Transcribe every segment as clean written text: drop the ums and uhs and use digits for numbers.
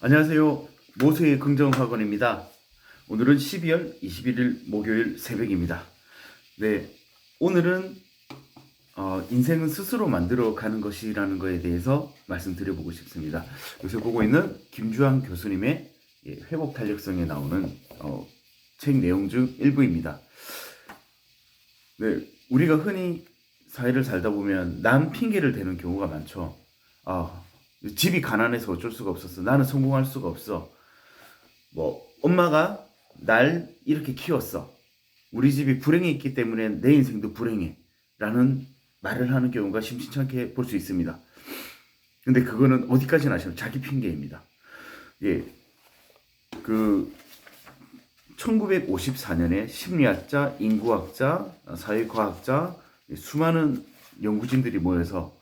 안녕하세요. 모세의 긍정학원입니다. 오늘은 12월 21일 목요일 새벽입니다. 네, 오늘은 인생은 스스로 만들어가는 것이라는 것에 대해서 말씀드려보고 싶습니다. 요새 보고 있는 김주환 교수님의 회복 탄력성에 나오는 책 내용 중 일부입니다. 네, 우리가 흔히 사회를 살다 보면 남 핑계를 대는 경우가 많죠. 집이 가난해서 어쩔 수가 없었어. 나는 성공할 수가 없어. 뭐 엄마가 날 이렇게 키웠어. 우리 집이 불행해 있기 때문에 내 인생도 불행해. 라는 말을 하는 경우가 심심찮게 볼 수 있습니다. 근데 그거는 어디까지나 아시면 자기 핑계입니다. 예, 그 1954년에 심리학자, 인구학자, 사회과학자, 수많은 연구진들이 모여서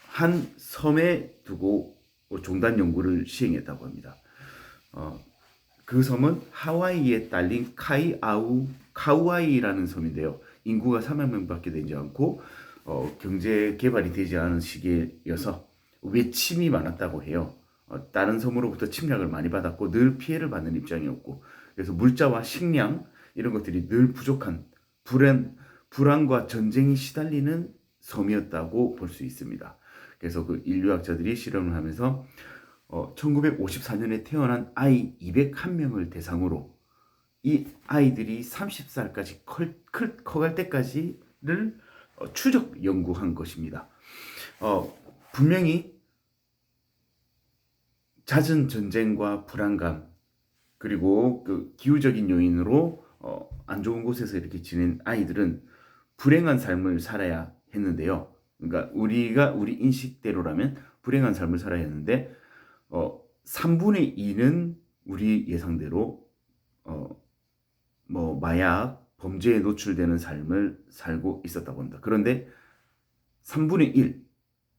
한 섬에 두고 종단 연구를 시행했다고 합니다. 그 섬은 하와이에 딸린 카우아이라는 섬인데요. 인구가 3만 명밖에 되지 않고 경제 개발이 되지 않은 시기여서 외침이 많았다고 해요. 다른 섬으로부터 침략을 많이 받았고 늘 피해를 받는 입장이었고, 그래서 물자와 식량 이런 것들이 늘 부족한 불안과 전쟁이 시달리는 섬이었다고 볼 수 있습니다. 그래서 그 인류학자들이 실험을 하면서 1954년에 태어난 아이 201명을 대상으로 이 아이들이 30살까지 커갈 때까지를 추적 연구한 것입니다. 분명히 잦은 전쟁과 불안감, 그리고 그 기후적인 요인으로 안 좋은 곳에서 이렇게 지낸 아이들은 불행한 삶을 살아야 했는데요. 그러니까 우리 인식대로라면 불행한 삶을 살아야 했는데 3분의 2는 우리 예상대로 뭐 마약, 범죄에 노출되는 삶을 살고 있었다고 합니다. 그런데 3분의 1,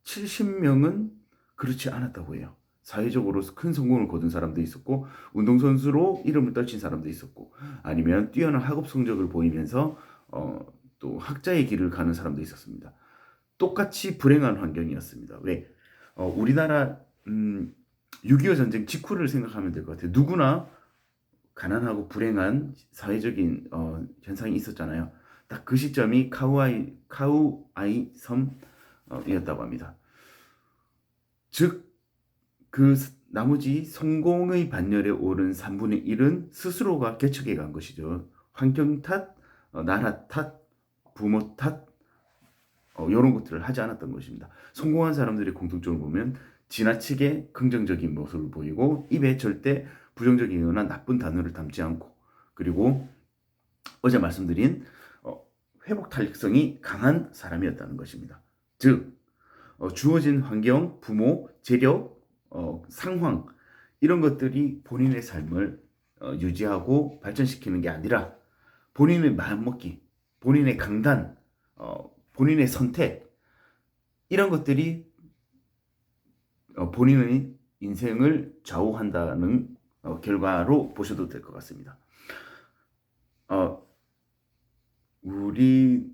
70명은 그렇지 않았다고 해요. 사회적으로 큰 성공을 거둔 사람도 있었고, 운동선수로 이름을 떨친 사람도 있었고, 아니면 뛰어난 학업 성적을 보이면서 또 학자의 길을 가는 사람도 있었습니다. 똑같이 불행한 환경이었습니다. 왜? 우리나라 6.25 전쟁 직후를 생각하면 될 것 같아요. 누구나 가난하고 불행한 사회적인 현상이 있었잖아요. 딱 그 시점이 카우아이 섬이었다고 합니다. 즉, 그 나머지 성공의 반열에 오른 3분의 1은 스스로가 개척해 간 것이죠. 환경 탓, 나라 탓, 부모 탓, 이런 것들을 하지 않았던 것입니다. 성공한 사람들의 공통점을 보면 지나치게 긍정적인 모습을 보이고 입에 절대 부정적이거나 나쁜 단어를 담지 않고, 그리고 어제 말씀드린 회복 탄력성이 강한 사람이었다는 것입니다. 즉 주어진 환경, 부모, 재력, 상황 이런 것들이 본인의 삶을 유지하고 발전시키는 게 아니라 본인의 마음먹기, 본인의 강단, 본인의 선택 이런 것들이 본인의 인생을 좌우한다는 결과로 보셔도 될 것 같습니다. 우리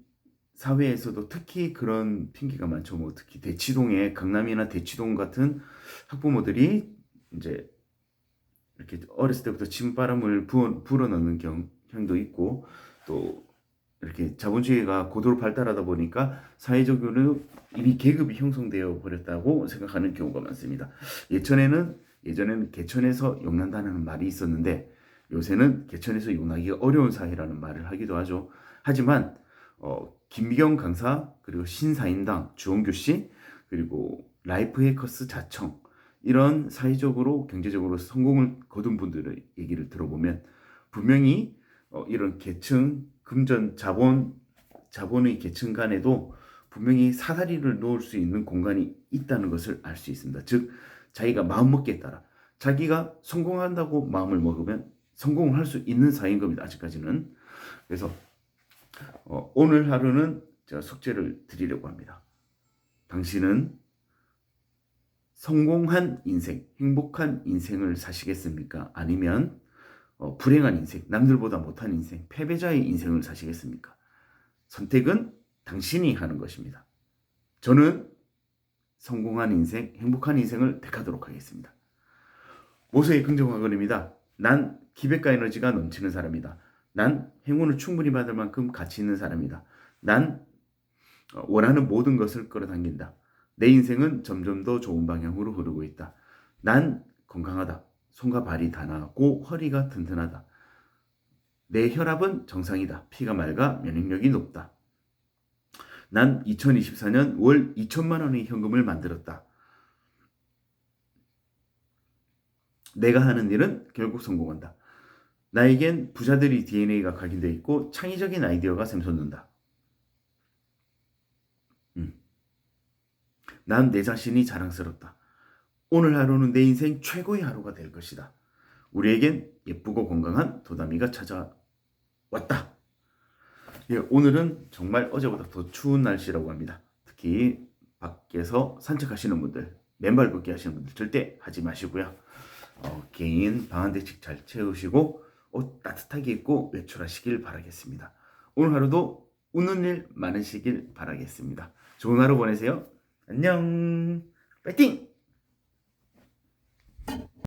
사회에서도 특히 그런 핑계가 많죠. 뭐 특히 대치동에 강남이나 대치동 같은 학부모들이 이제 이렇게 어렸을 때부터 침바람을 불어넣는 경향도 있고, 또 이렇게 자본주의가 고도로 발달하다 보니까 사회적으로 이미 계급이 형성되어 버렸다고 생각하는 경우가 많습니다. 예전에는 개천에서 용난다는 말이 있었는데 요새는 개천에서 용나기가 어려운 사회라는 말을 하기도 하죠. 하지만 김미경 강사, 그리고 신사임당 주홍규 씨, 그리고 라이프 해커스 자청 이런 사회적으로 경제적으로 성공을 거둔 분들의 얘기를 들어보면 분명히 이런 계층 금전 자본의 계층 간에도 분명히 사다리를 놓을 수 있는 공간이 있다는 것을 알 수 있습니다. 즉 자기가 마음먹기에 따라 자기가 성공한다고 마음을 먹으면 성공을 할 수 있는 사회인 겁니다. 아직까지는. 그래서 오늘 하루는 제가 숙제를 드리려고 합니다. 당신은 성공한 인생, 행복한 인생을 사시겠습니까? 아니면 불행한 인생, 남들보다 못한 인생, 패배자의 인생을 사시겠습니까? 선택은 당신이 하는 것입니다. 저는 성공한 인생, 행복한 인생을 택하도록 하겠습니다. 모세의 긍정화근입니다. 난 기백과 에너지가 넘치는 사람이다. 난 행운을 충분히 받을 만큼 가치 있는 사람이다. 난 원하는 모든 것을 끌어당긴다. 내 인생은 점점 더 좋은 방향으로 흐르고 있다. 난 건강하다. 손과 발이 다 나았고 허리가 튼튼하다. 내 혈압은 정상이다. 피가 맑아 면역력이 높다. 난 2024년 월 2천만 원의 현금을 만들었다. 내가 하는 일은 결국 성공한다. 나에겐 부자들이 DNA가 각인되어 있고 창의적인 아이디어가 샘솟는다. 난 내 자신이 자랑스럽다. 오늘 하루는 내 인생 최고의 하루가 될 것이다. 우리에겐 예쁘고 건강한 도담이가 찾아왔다. 예, 오늘은 정말 어제보다 더 추운 날씨라고 합니다. 특히 밖에서 산책하시는 분들, 맨발 걷기 하시는 분들 절대 하지 마시고요. 개인 방 한 대씩 잘 채우시고 옷 따뜻하게 입고 외출하시길 바라겠습니다. 오늘 하루도 웃는 일 많으시길 바라겠습니다. 좋은 하루 보내세요. 안녕. 파이팅!